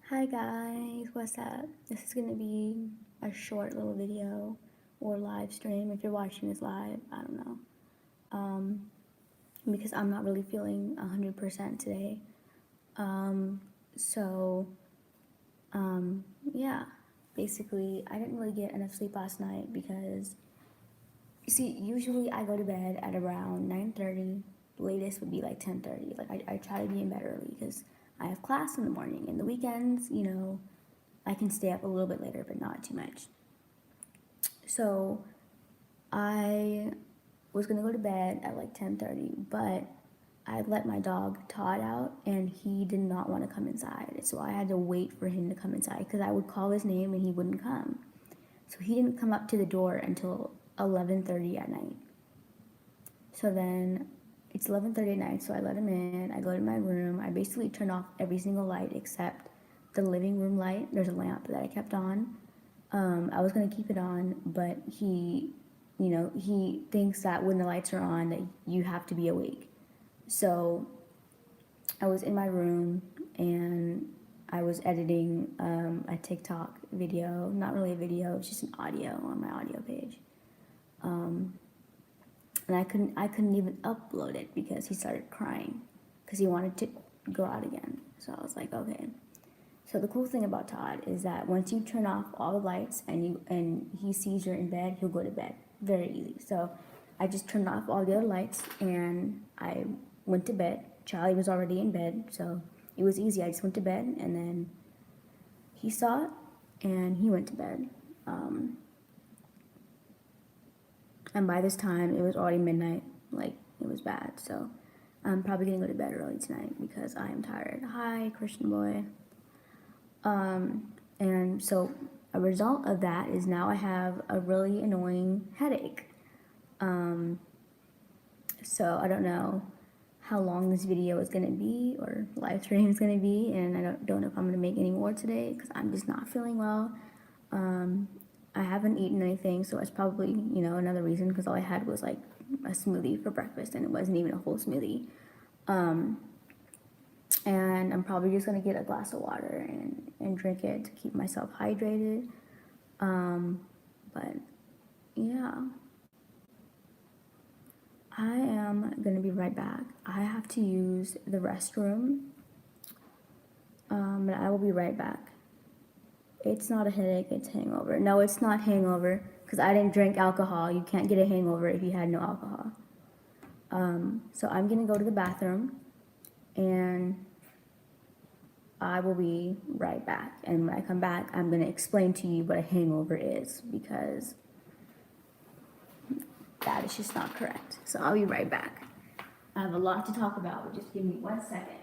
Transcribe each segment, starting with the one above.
Hi guys, what's up? This is gonna be a short little video or live stream if you're watching this live. I don't know. Because I'm not really feeling 100% today. Um, so, yeah. Basically, I didn't really get enough sleep last night because, see, usually I go to bed at around 9:30. Latest would be like 10:30. Like, I try to be in bed early because I have class in the morning. And the weekends, I can stay up a little bit later, but not too much. So I was gonna go to bed at like 10:30, but I let my dog Todd out, and he did not want to come inside. So I had to wait for him to come inside because I would call his name and he wouldn't come. So he didn't come up to the door until 11:30 at night. So then it's 11:30 at night, so I let him in. I go to my room. I basically turn off every single light except the living room light. There's a lamp that I kept on. I was gonna keep it on, but he thinks that when the lights are on that you have to be awake. So I was in my room and I was editing a TikTok video. Not really a video, it's just an audio on my audio page. And I couldn't even upload it because he started crying because he wanted to go out again. So I was like, okay. So the cool thing about Todd is that once you turn off all the lights and he sees you're in bed, he'll go to bed. Very easy. So I just turned off all the other lights and I went to bed. Charlie was already in bed, so it was easy. I just went to bed and then he saw it and he went to bed. And by this time, it was already midnight. Like, it was bad. So I'm probably gonna go to bed early tonight because I am tired. Hi, Christian boy. And so a result of that is now I have a really annoying headache. So I don't know how long this video is gonna be or live stream is gonna be, and I don't know if I'm gonna make any more today because I'm just not feeling well. I haven't eaten anything, so it's probably another reason because all I had was like a smoothie for breakfast, and it wasn't even a whole smoothie. And I'm probably just gonna get a glass of water and drink it to keep myself hydrated. But yeah, I am gonna be right back. I have to use the restroom, but I will be right back. It's not a headache, it's hangover. No, it's not hangover because I didn't drink alcohol. You can't get a hangover if you had no alcohol. So I'm gonna go to the bathroom and I will be right back. And when I come back, I'm gonna explain to you what a hangover is because that is just not correct. So I'll be right back. I have a lot to talk about, but just give me 1 second.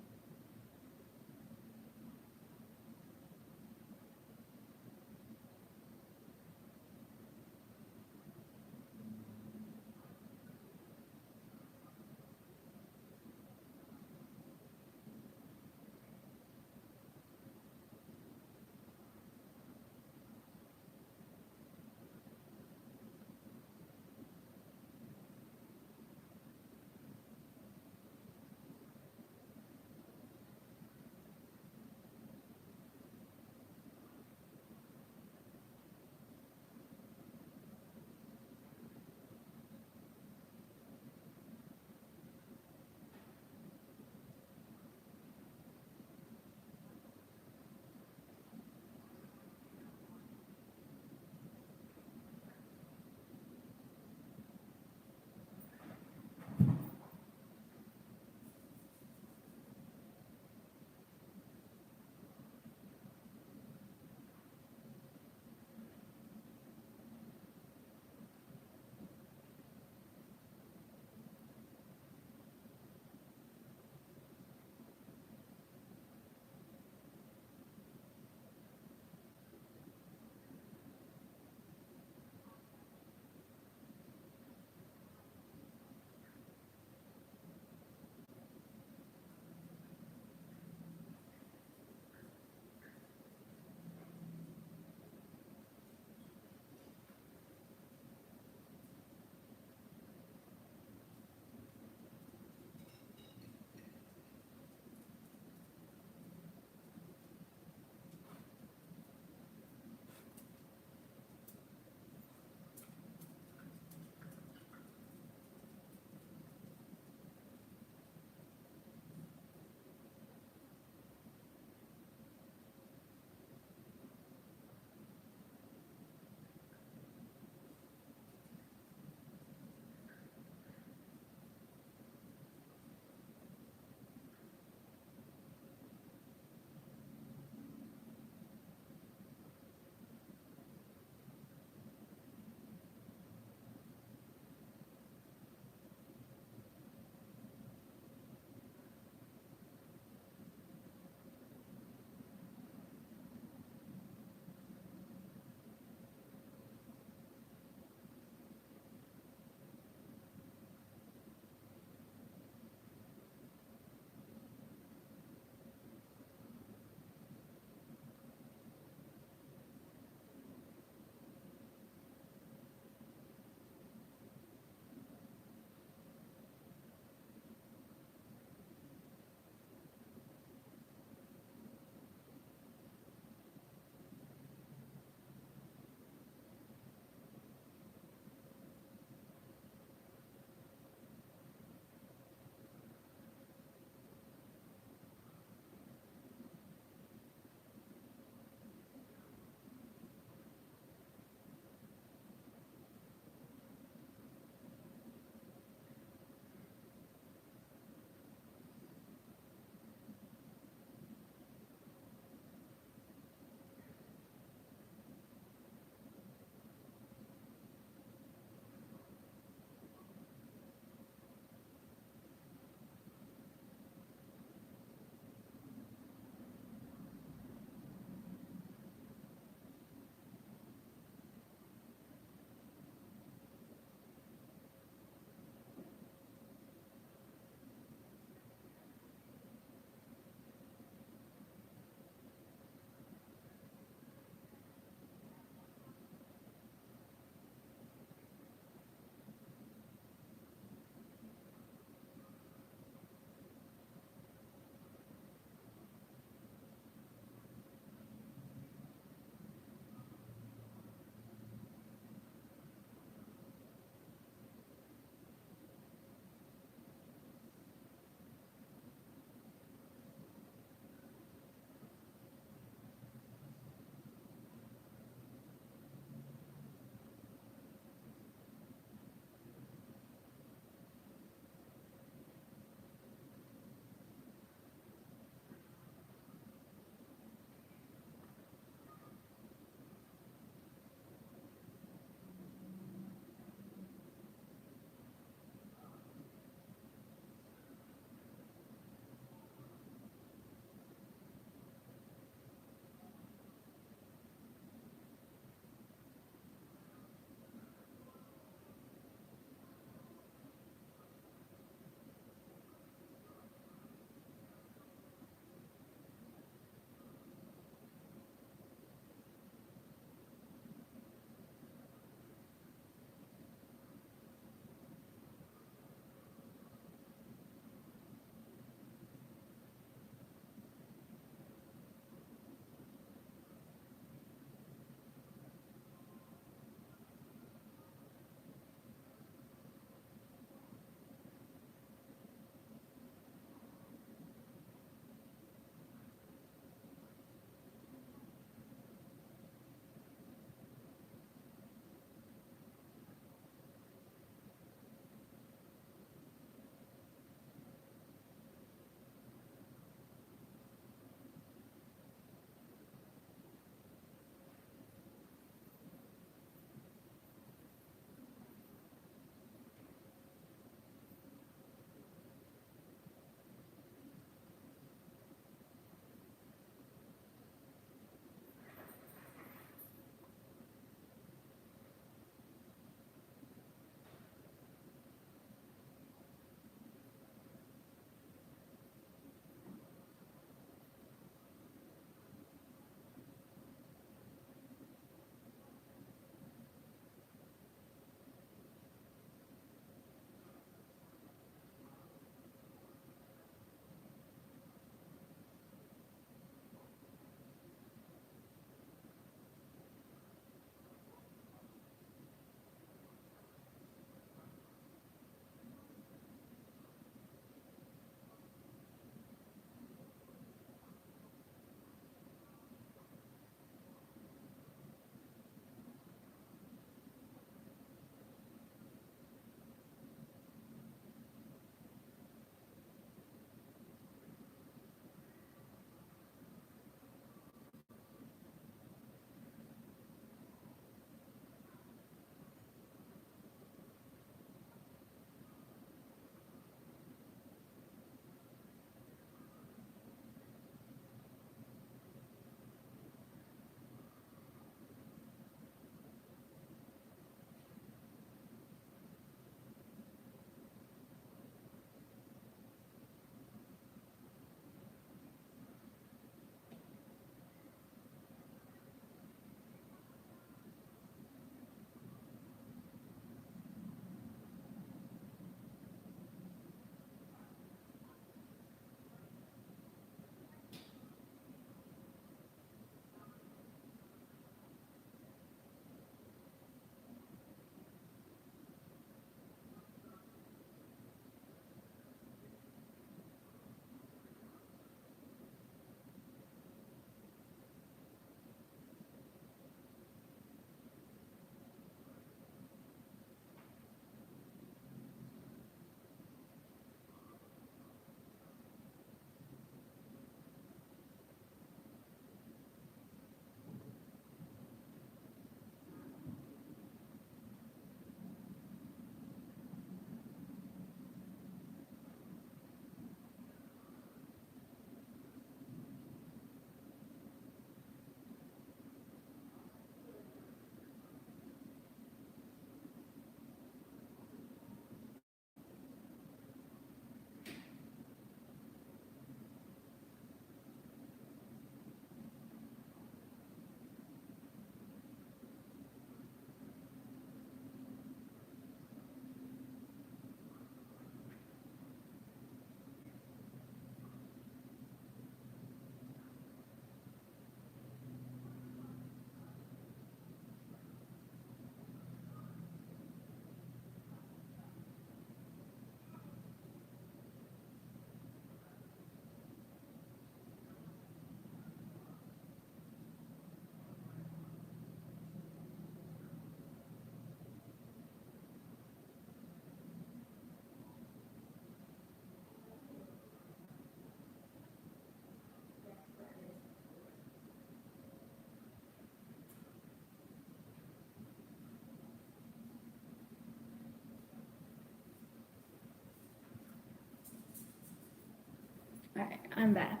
Alright, I'm back.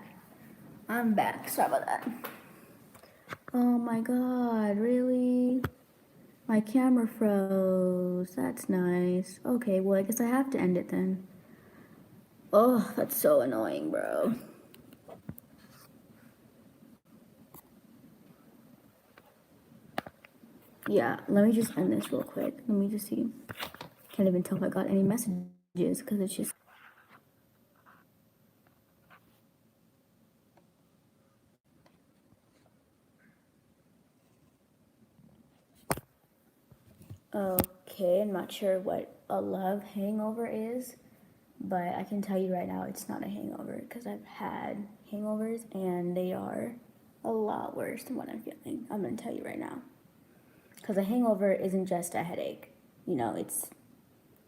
I'm back. Sorry about that. Oh my god, really? My camera froze. That's nice. Okay, well, I guess I have to end it then. Oh, that's so annoying, bro. Yeah, let me just end this real quick. Let me just see. Can't even tell if I got any messages because it's just. Okay, I'm not sure what a love hangover is, but I can tell you right now it's not a hangover because I've had hangovers and they are a lot worse than what I'm feeling. I'm gonna tell you right now. Because a hangover isn't just a headache. You know, it's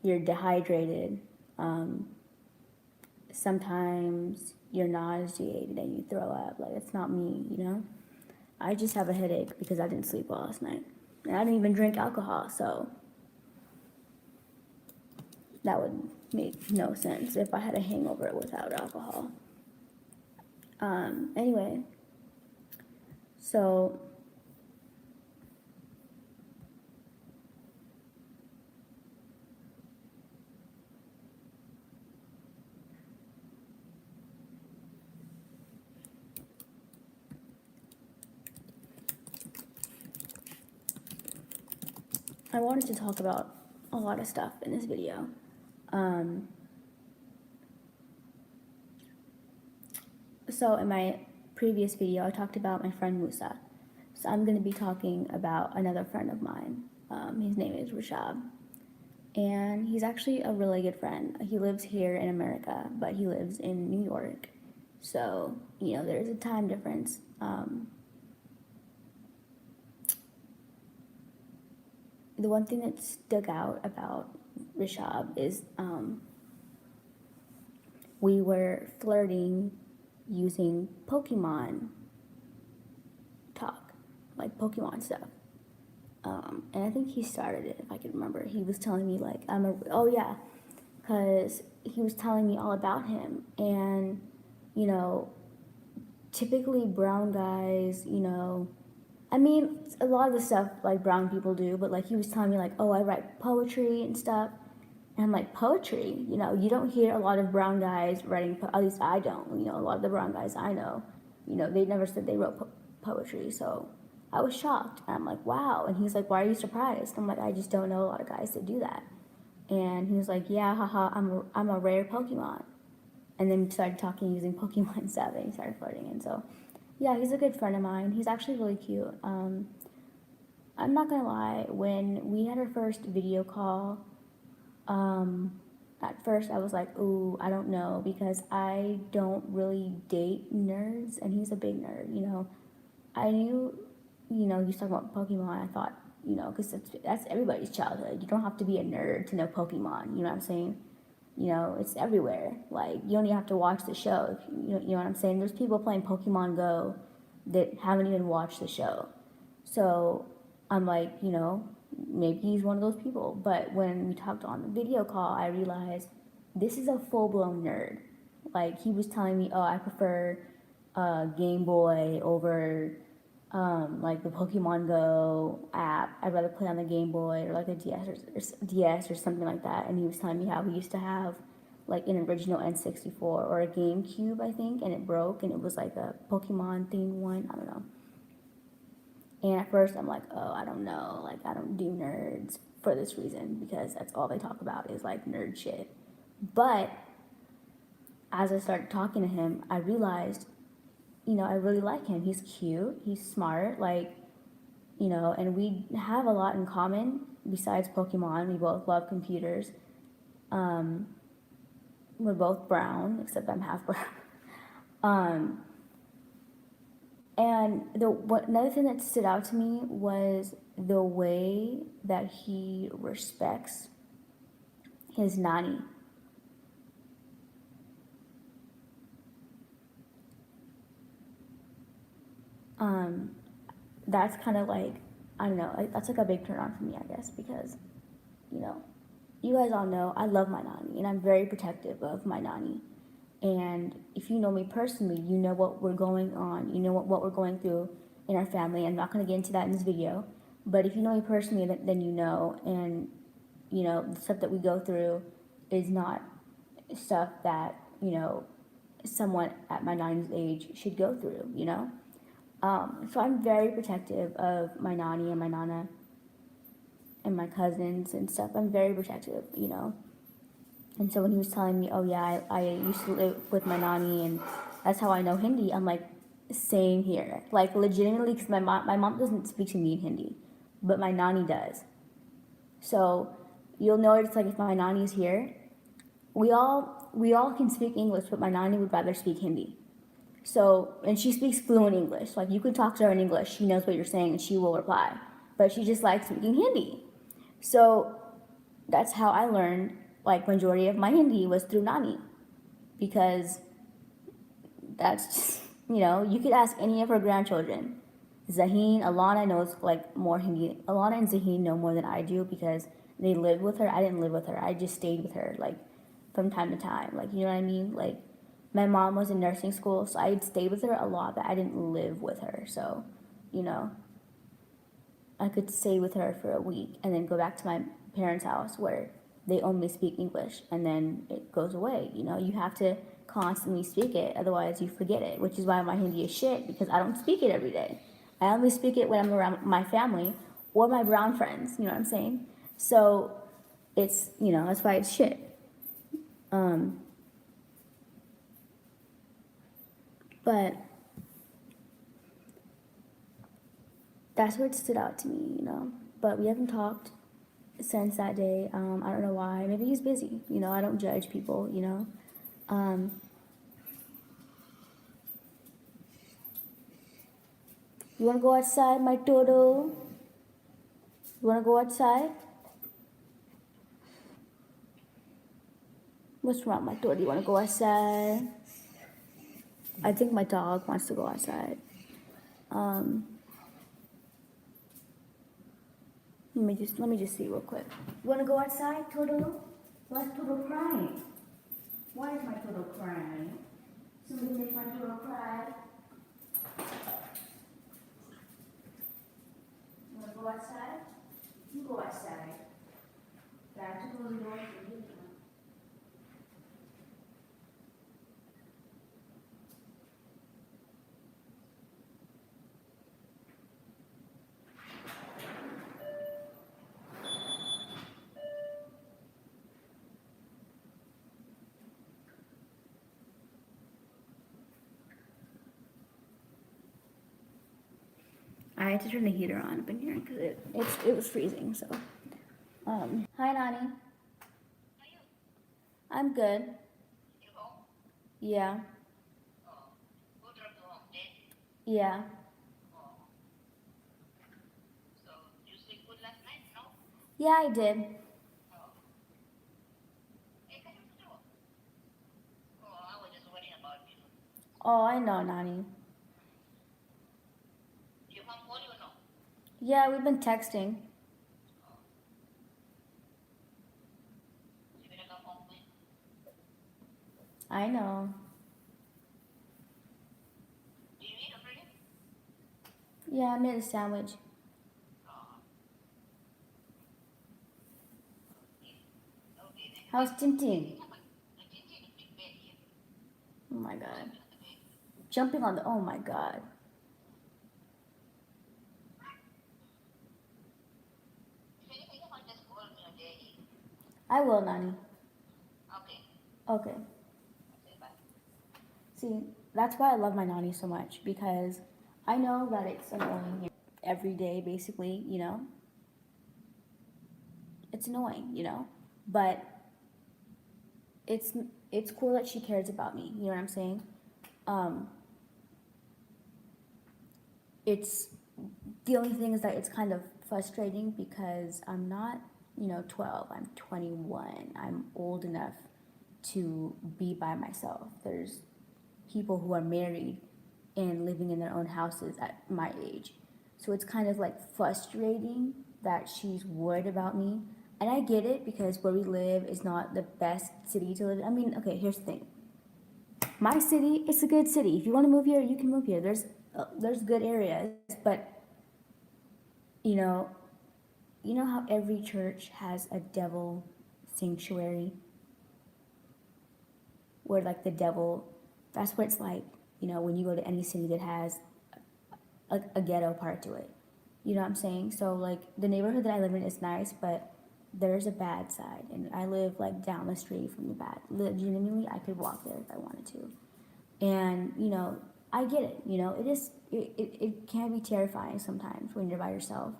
you're dehydrated. Sometimes you're nauseated and you throw up. Like, it's not me, you know? I just have a headache because I didn't sleep well last night. And I didn't even drink alcohol, so that would make no sense if I had a hangover without alcohol. Anyway, so I wanted to talk about a lot of stuff in this video. So in my previous video, I talked about my friend Musa. So I'm going to be talking about another friend of mine. His name is Rashab. And he's actually a really good friend. He lives here in America, but he lives in New York. So, you know, there's a time difference. The one thing that stuck out about Rashab is we were flirting using Pokemon talk, like Pokemon stuff. And I think he started it, if I can remember. He was telling me, like, because he was telling me all about him. And, you know, typically brown guys, you know, I mean, a lot of the stuff, like, brown people do, but, like, he was telling me, like, oh, I write poetry and stuff. And I'm like, poetry? You know, you don't hear a lot of brown guys writing, at least I don't, you know, a lot of the brown guys I know, you know, they never said they wrote poetry, so I was shocked. And I'm like, wow. And he's like, why are you surprised? I'm like, I just don't know a lot of guys that do that. And he was like, yeah, haha, I'm a rare Pokemon. And then we started talking using Pokemon stuff, and he started flirting. And so, yeah, he's a good friend of mine. He's actually really cute. I'm not gonna lie, when we had our first video call, at first I was like, ooh, I don't know, because I don't really date nerds, and he's a big nerd, you know. I knew, you know, he's talking about Pokemon. I thought, you know, because that's everybody's childhood. You don't have to be a nerd to know Pokemon. You know what I'm saying? You know, it's everywhere. Like, you don't even have to watch the show. You know what I'm saying? There's people playing Pokemon Go that haven't even watched the show. So I'm like, you know, maybe he's one of those people. But when we talked on the video call, I realized this is a full blown nerd. Like, he was telling me, oh, I prefer Game Boy over like the Pokemon Go app. I'd rather play on the Game Boy or like a DS or something like that. And he was telling me how he used to have like an original N64 or a GameCube, I think, and it broke, and it was like a Pokemon themed one. I don't know. And at first I'm like, oh, I don't know. Like, I don't do nerds for this reason, because that's all they talk about is like nerd shit. But as I started talking to him, I realized, you know, I really like him. He's cute, he's smart, like, you know, and we have a lot in common besides Pokemon. We both love computers. We're both brown, except I'm half brown. And another thing that stood out to me was the way that he respects his nanny. That's kind of like, I don't know, that's like a big turn on for me, I guess, because, you know, you guys all know I love my nanny, and I'm very protective of my nanny. And if you know me personally, you know what we're going on, you know what we're going through in our family. I'm not going to get into that in this video, but if you know me personally, then you know, and you know, the stuff that we go through is not stuff that, you know, someone at my nanny's age should go through, you know? So I'm very protective of my nanny and my nana and my cousins and stuff. I'm very protective, you know? And so when he was telling me, oh yeah, I used to live with my nanny and that's how I know Hindi, I'm like, same here. Like legitimately, because my mom doesn't speak to me in Hindi, but my nanny does. So you'll notice like if my nanny's here, we all can speak English, but my nanny would rather speak Hindi. So, and she speaks fluent English. Like you could talk to her in English, she knows what you're saying and she will reply. But she just likes speaking Hindi. So that's how I learned like majority of my Hindi was through Nani. Because that's just, you know, you could ask any of her grandchildren. Zaheen, Alana knows like more Hindi. Alana and Zaheen know more than I do because they lived with her. I didn't live with her. I just stayed with her like from time to time. Like, you know what I mean? Like my mom was in nursing school, so I'd stay with her a lot, but I didn't live with her. So, you know, I could stay with her for a week and then go back to my parents' house where they only speak English and then it goes away. You know, you have to constantly speak it, otherwise you forget it, which is why my Hindi is shit because I don't speak it every day. I only speak it when I'm around my family or my brown friends, you know what I'm saying? So it's, you know, that's why it's shit. But that's what stood out to me, you know. But we haven't talked since that day. I don't know why. Maybe he's busy. You know, I don't judge people, you know. You wanna go outside, my turtle? You wanna go outside? What's wrong, my turtle? You wanna go outside? I think my dog wants to go outside. Let me just see real quick. You wanna go outside, turtle? Why is turtle crying? Why is my turtle crying? Somebody make my turtle cry. You wanna go outside? You go outside. Yeah, I have to close the door for you. I had to turn the heater on up in here because it was freezing. So, hi Nani. I'm good. Yeah. Yeah. Yeah, I did. Oh, I know, Nani. Yeah, we've been texting. I know. Yeah, I made a sandwich. How's Tintin? Oh my god. Jumping on the. Oh my god. I will, Nani. Okay. See, that's why I love my Nani so much because I know that it's annoying every day, basically, you know? It's annoying, you know? But it's it's cool that she cares about me, you know what I'm saying? Um, it's the only thing is that it's kind of frustrating because I'm not, you know, 12, I'm 21. I'm old enough to be by myself. There's people who are married and living in their own houses at my age. So it's kind of like frustrating that she's worried about me. And I get it because where we live is not the best city to live in. I mean, okay, here's the thing. my city, it's a good city. If you want to move here, you can move here. There's good areas, but you know, you know how every church has a devil sanctuary where like the devil, that's what it's like, when you go to any city that has a ghetto part to it. You know what I'm saying? So like the neighborhood that I live in is nice, but there's a bad side, and I live like down the street from the bad. Legitimately, I could walk there if I wanted to. And I get it. It can be terrifying sometimes when you're by yourself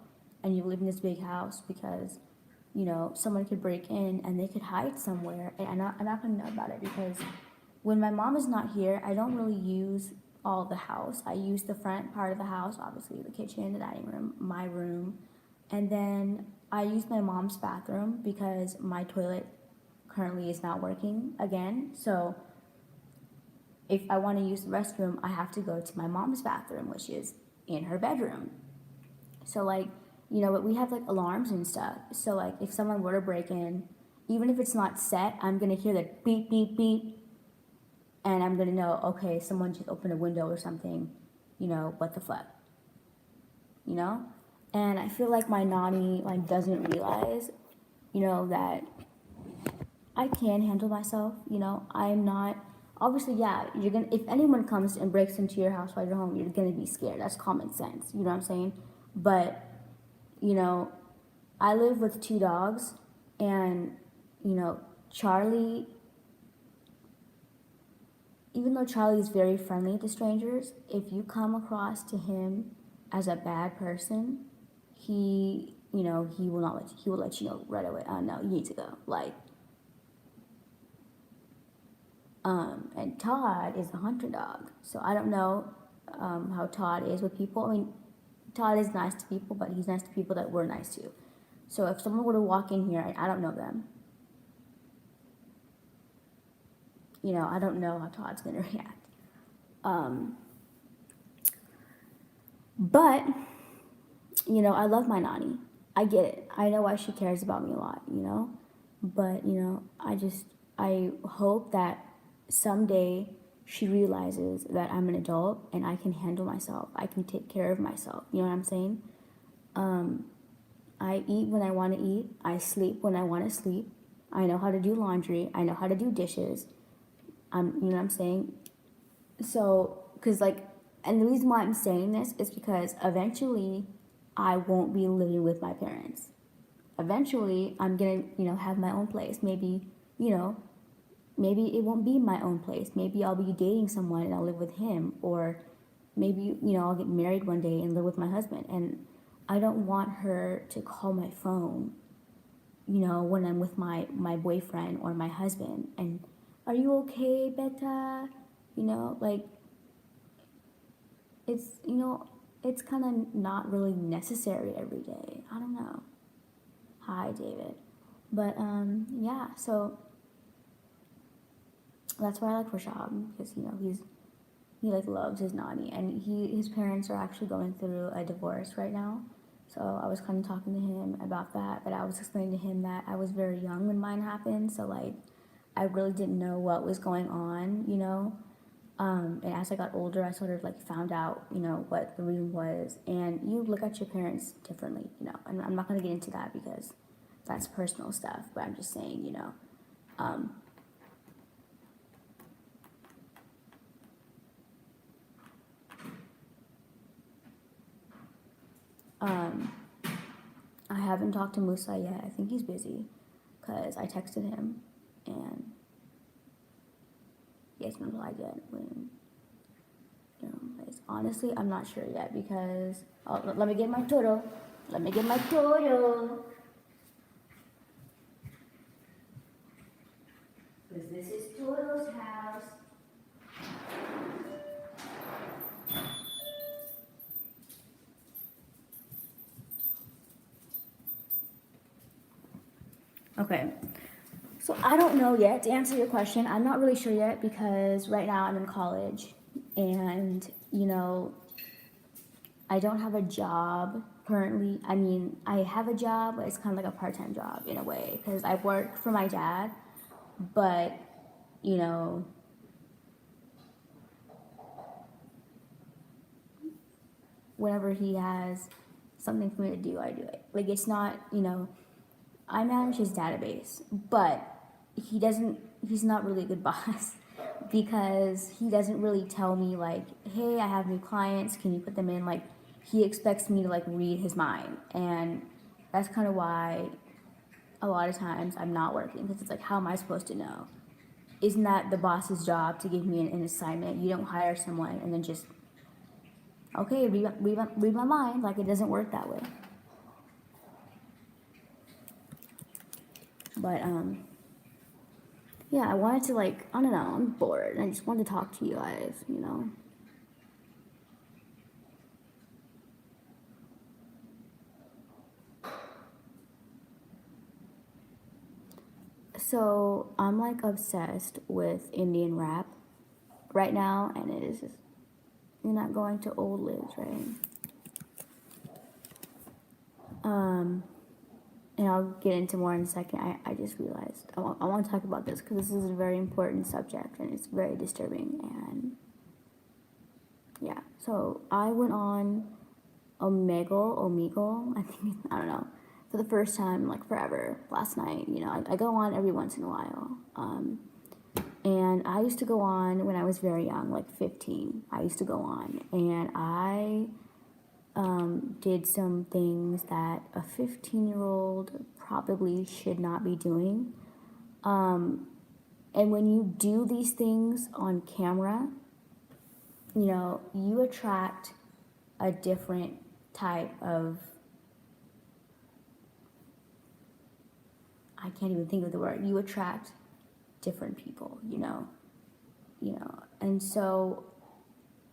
and you live in this big house because someone could break in and they could hide somewhere, and I'm not gonna know about it because when my mom is not here, I don't really use all the house. I use the front part of the house, obviously the kitchen, the dining room, my room, and then I use my mom's bathroom because my toilet currently is not working again. So if I want to use the restroom, I have to go to my mom's bathroom, which is in her bedroom. So like, but we have like alarms and stuff. So like if someone were to break in, even if it's not set, I'm gonna hear the beep beep beep, and I'm gonna know, okay, someone just opened a window or something. What the fuck, you know? And I feel like my nanny like doesn't realize, that I can handle myself. I'm not. Obviously, yeah, you're gonna. If anyone comes and breaks into your house while you're home, you're gonna be scared. That's common sense. You know what I'm saying? But, you know, I live with two dogs, and Charlie. Even though Charlie is very friendly to strangers, if you come across to him as a bad person, he will not he will let you know right away. No, you need to go. Like, and Todd is a hunter dog, so I don't know how Todd is with people. I mean, Todd is nice to people, but he's nice to people that we're nice to. So if someone were to walk in here and I don't know them, I don't know how Todd's gonna react. But I love my nanny. I get it. I know why she cares about me a lot. But I hope that someday she realizes that I'm an adult and I can handle myself. I can take care of myself. You know what I'm saying? I eat when I want to eat. I sleep when I want to sleep. I know how to do laundry. I know how to do dishes. You know what I'm saying? So, and the reason why I'm saying this is because eventually I won't be living with my parents. Eventually I'm gonna, have my own place. Maybe, maybe it won't be my own place. Maybe I'll be dating someone and I'll live with him. Or maybe, I'll get married one day and live with my husband. And I don't want her to call my phone, when I'm with my boyfriend or my husband. And, are you okay, Beta? It's, it's kind of not really necessary every day. I don't know. Hi, David. But, yeah, so that's why I like Rashab, because, he like loves his nanny, and his parents are actually going through a divorce right now. So I was kind of talking to him about that, but I was explaining to him that I was very young when mine happened, so like I really didn't know what was going on, and as I got older, I sort of like found out, what the reason was. And you look at your parents differently, and I'm not going to get into that because that's personal stuff, but I'm just saying, I haven't talked to Musa yet. I think he's busy because I texted him and he hasn't replied yet. Honestly, I'm not sure yet because let me get my Toro. Let me get my Toro. Because this is Toro's house. Okay, so I don't know yet. To answer your question, I'm not really sure yet because right now I'm in college and, I don't have a job currently. I mean, I have a job, but it's kind of like a part-time job in a way because I work for my dad, but, whenever he has something for me to do, I do it. Like, it's not, I manage his database, but he's not really a good boss because he doesn't really tell me, like, hey, I have new clients, can you put them in? Like, he expects me to, like, read his mind. And that's kind of why a lot of times I'm not working, because it's like, how am I supposed to know? Isn't that the boss's job to give me an assignment? You don't hire someone and then just, okay, read my mind. Like, it doesn't work that way. But, yeah, I wanted to, like, I don't know, I'm bored. I just wanted to talk to you guys. So, I'm, like, obsessed with Indian rap right now, and it is just, you're not going to old Liz, right? And I'll get into more in a second. I just realized I want to talk about this because this is a very important subject and it's very disturbing. And yeah, so I went on Omegle, I think, I don't know, for the first time, like, forever, last night. I go on every once in a while. And I used to go on when I was very young, like 15. I used to go on, and I did some things that a 15-year-old probably should not be doing. And when you do these things on camera, you attract a different type of, I can't even think of the word. You attract different people. And so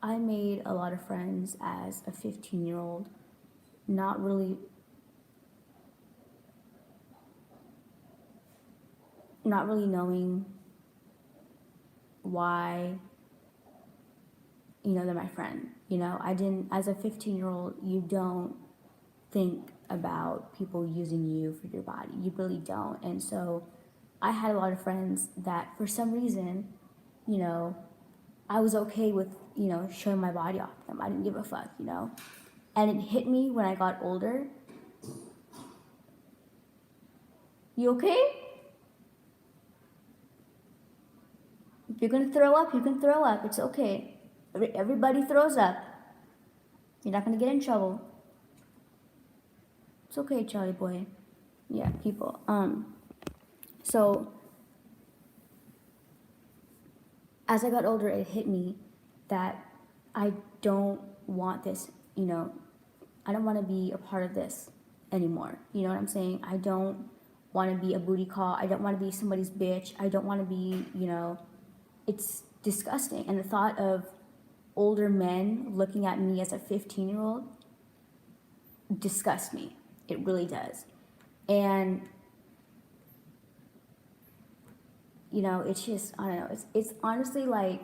I made a lot of friends as a 15-year-old, not really knowing why, they're my friend. I didn't, as a 15-year-old, you don't think about people using you for your body. You really don't. And so I had a lot of friends that for some reason, I was okay with, showing my body off to them. I didn't give a fuck. And it hit me when I got older. You okay? If you're gonna throw up, you can throw up. It's okay. Everybody throws up. You're not gonna get in trouble. It's okay, Charlie boy. Yeah, people. So as I got older, it hit me that I don't want this, I don't want to be a part of this anymore. You know what I'm saying? I don't want to be a booty call. I don't want to be somebody's bitch. I don't want to be, it's disgusting. And the thought of older men looking at me as a 15-year-old disgusts me. It really does. And it's just, I don't know, it's honestly like,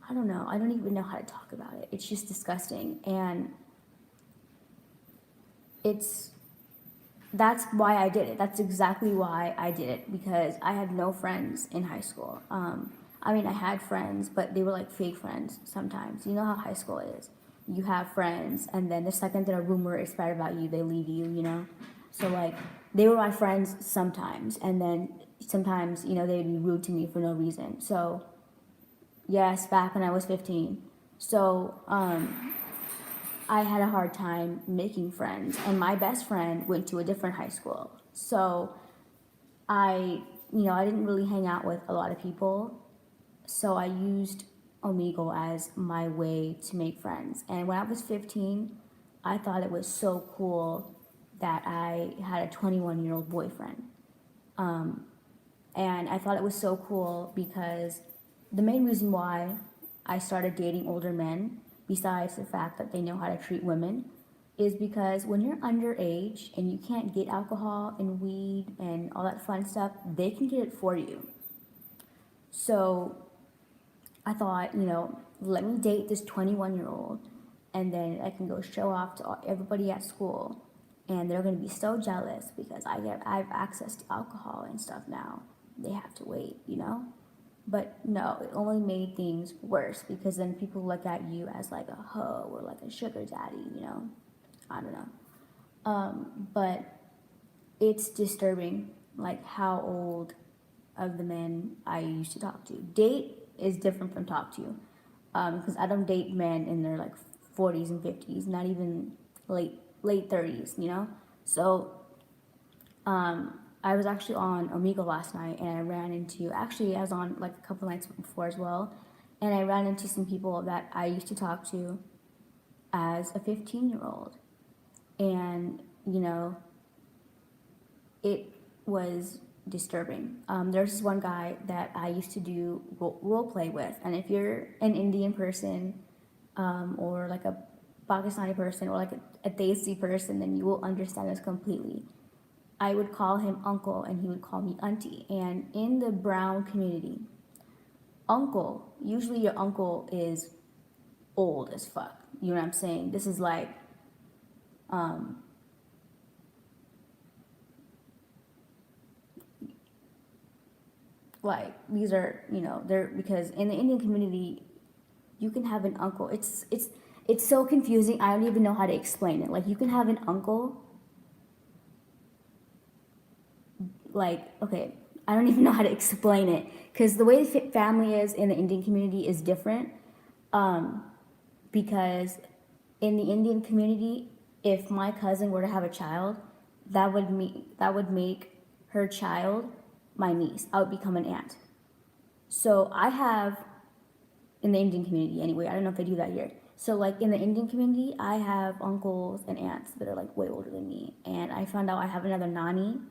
I don't know, I don't even know how to talk about it. It's just disgusting. And that's why I did it. That's exactly why I did it, because I had no friends in high school. I mean, I had friends, but they were like fake friends sometimes. You know how high school is. You have friends, and then the second that a rumor is spread about you, they leave you. So, like, they were my friends sometimes, and then sometimes, they'd be rude to me for no reason. So, yes, back when I was 15. So, I had a hard time making friends, and my best friend went to a different high school. So, I didn't really hang out with a lot of people. So I used Omegle as my way to make friends. And when I was 15, I thought it was so cool that I had a 21-year-old boyfriend. And I thought it was so cool because the main reason why I started dating older men, besides the fact that they know how to treat women, is because when you're underage and you can't get alcohol and weed and all that fun stuff, they can get it for you. So I thought, let me date this 21-year-old, and then I can go show off to everybody at school, and they're going to be so jealous because I have access to alcohol and stuff now. They have to wait. But no, it only made things worse because then people look at you as like a hoe or like a sugar daddy, you know? I don't know. But it's disturbing, like how old of the men I used to talk to. Date is different from talk to, because I don't date men in their like 40s and 50s, not even late 30s, you know. So I was actually on Omegle last night, and I ran into actually I was on like a couple nights before as well, and I ran into some people that I used to talk to as a 15-year-old, and you know it was disturbing. There's this one guy that I used to do role play with, and if you're an Indian person, or like a Pakistani person, or like a Desi person, then you will understand this completely. I would call him uncle, and he would call me auntie. And in the brown community, uncle, usually your uncle is old as fuck. You know what I'm saying? This is like these are, you know, they're, because in the Indian community you can have an uncle. It's so confusing. I don't even know how to explain it. Like you can have an uncle, like, okay, I don't even know how to explain it because the way the family is in the Indian community is different. Because in the Indian community, if my cousin were to have a child, that would make her child my niece. I would become an aunt. So I have, in the Indian community anyway, I don't know if they do that here. So like in the Indian community, I have uncles and aunts that are like way older than me, and I found out I have another nani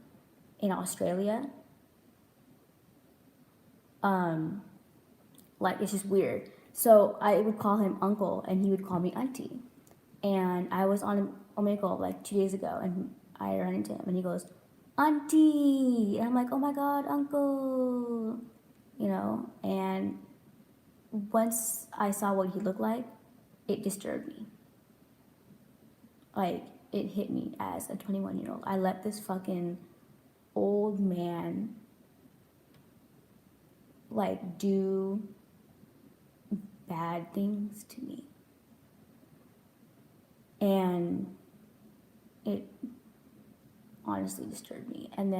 in Australia. Like it's just weird. So I would call him uncle, and he would call me auntie. And I was on Omegle like 2 days ago, and I ran into him, and he goes, auntie, and I'm like, oh my god, uncle, you know. And once I saw what he looked like, it disturbed me. Like it hit me as a 21-year-old. I let this fucking old man like do bad things to me. And it honestly disturbed me. And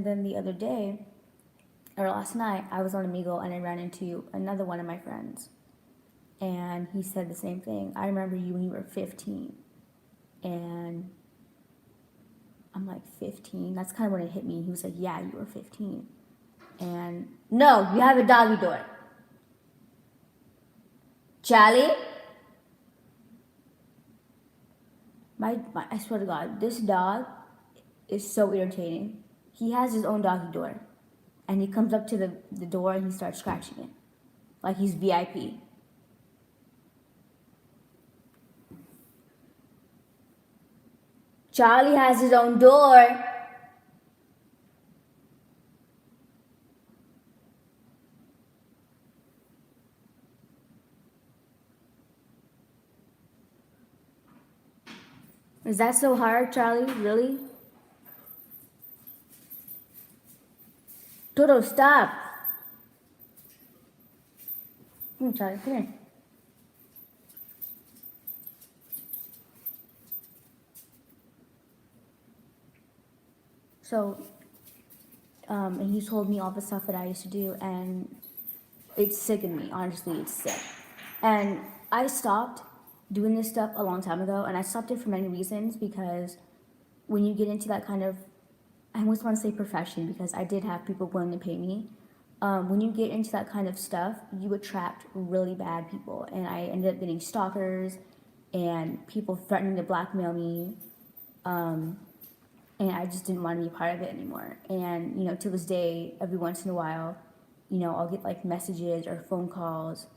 then the other day, or last night, I was on Amigo and I ran into another one of my friends. And he said the same thing. I remember you when you were 15. And I'm like, 15? That's kind of when it hit me. He was like, yeah, you were 15. And no, you have a doggy door. Charlie? I swear to God, this dog is so irritating. He has his own doggy door. And he comes up to the door and he starts scratching it. Like he's VIP. Charlie has his own door. Is that so hard, Charlie? Really? Toto, stop. Come here, Charlie, come here. So, and he told me all the stuff that I used to do, and it's sickened me. Honestly, it's sick. And I stopped doing this stuff a long time ago, and I stopped it for many reasons because when you get into that kind of, I almost want to say profession because I did have people willing to pay me. When you get into that kind of stuff, you attract really bad people, and I ended up getting stalkers and people threatening to blackmail me, and I just didn't want to be part of it anymore. And to this day, every once in a while, I'll get like messages or phone calls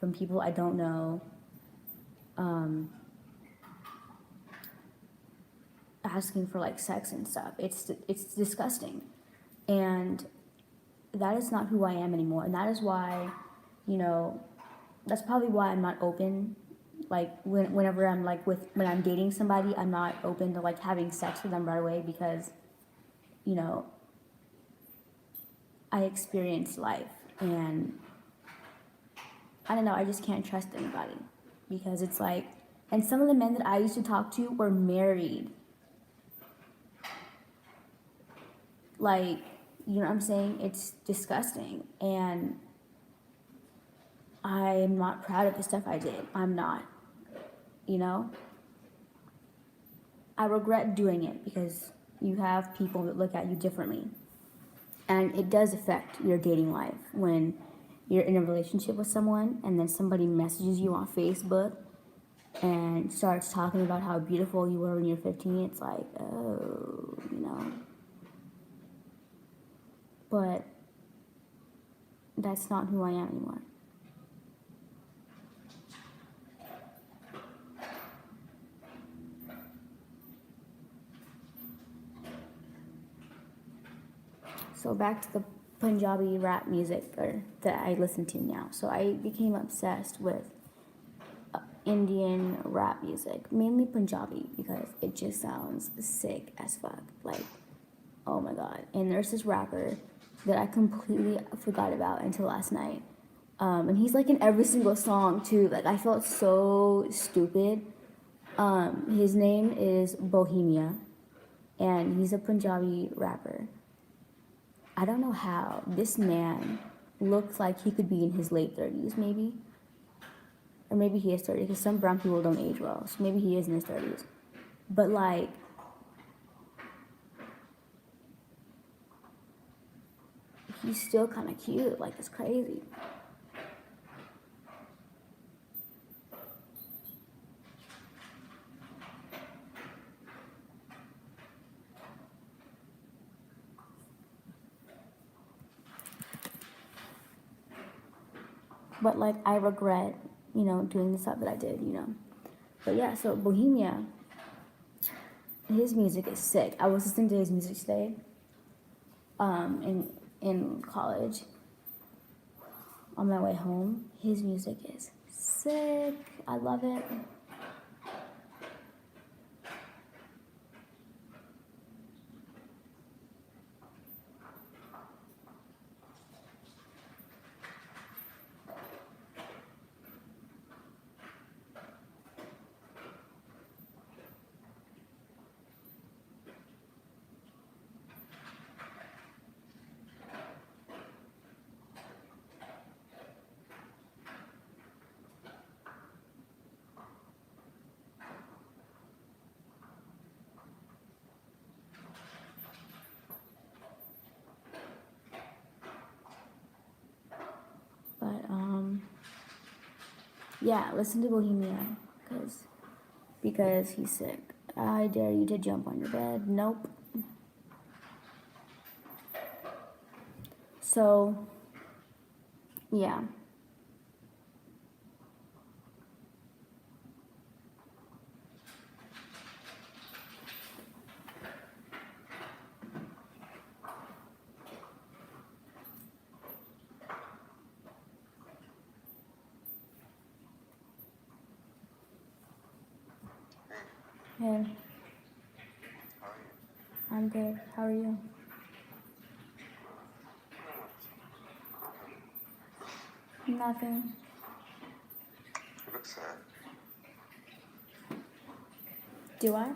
from people I don't know, asking for like sex and stuff. It's disgusting, and that is not who I am anymore. And that is why, that's probably why I'm not open like whenever I'm like when I'm dating somebody, I'm not open to like having sex with them right away because, you know, I experienced life and I don't know, I just can't trust anybody because it's like, and some of the men that I used to talk to were married. Like, you know what I'm saying? It's disgusting. And I'm not proud of the stuff I did. I'm not, you know? I regret doing it because you have people that look at you differently. And it does affect your dating life when you're in a relationship with someone and then somebody messages you on Facebook and starts talking about how beautiful you were when you're 15. It's like, oh, you know. But that's not who I am anymore. So back to the Punjabi rap music that I listen to now. So I became obsessed with Indian rap music, mainly Punjabi, because it just sounds sick as fuck. Like, oh my god. And there's this rapper that I completely forgot about until last night. And he's like in every single song too. Like I felt so stupid. His name is Bohemia, and he's a Punjabi rapper. I don't know how this man looks like he could be in his late 30s, maybe. Or maybe he is 30, because some brown people don't age well. So maybe he is in his 30s. But like, he's still kind of cute. Like, it's crazy. But like, I regret, you know, doing the stuff that I did, you know. But yeah, so Bohemia, his music is sick. I was listening to his music today, in college. On my way home, his music is sick. I love it. But yeah, listen to Bohemia, because he's sick. I dare you to jump on your bed. Nope. So yeah. Hey, I'm good. How are you? Nothing. You look sad. Do I?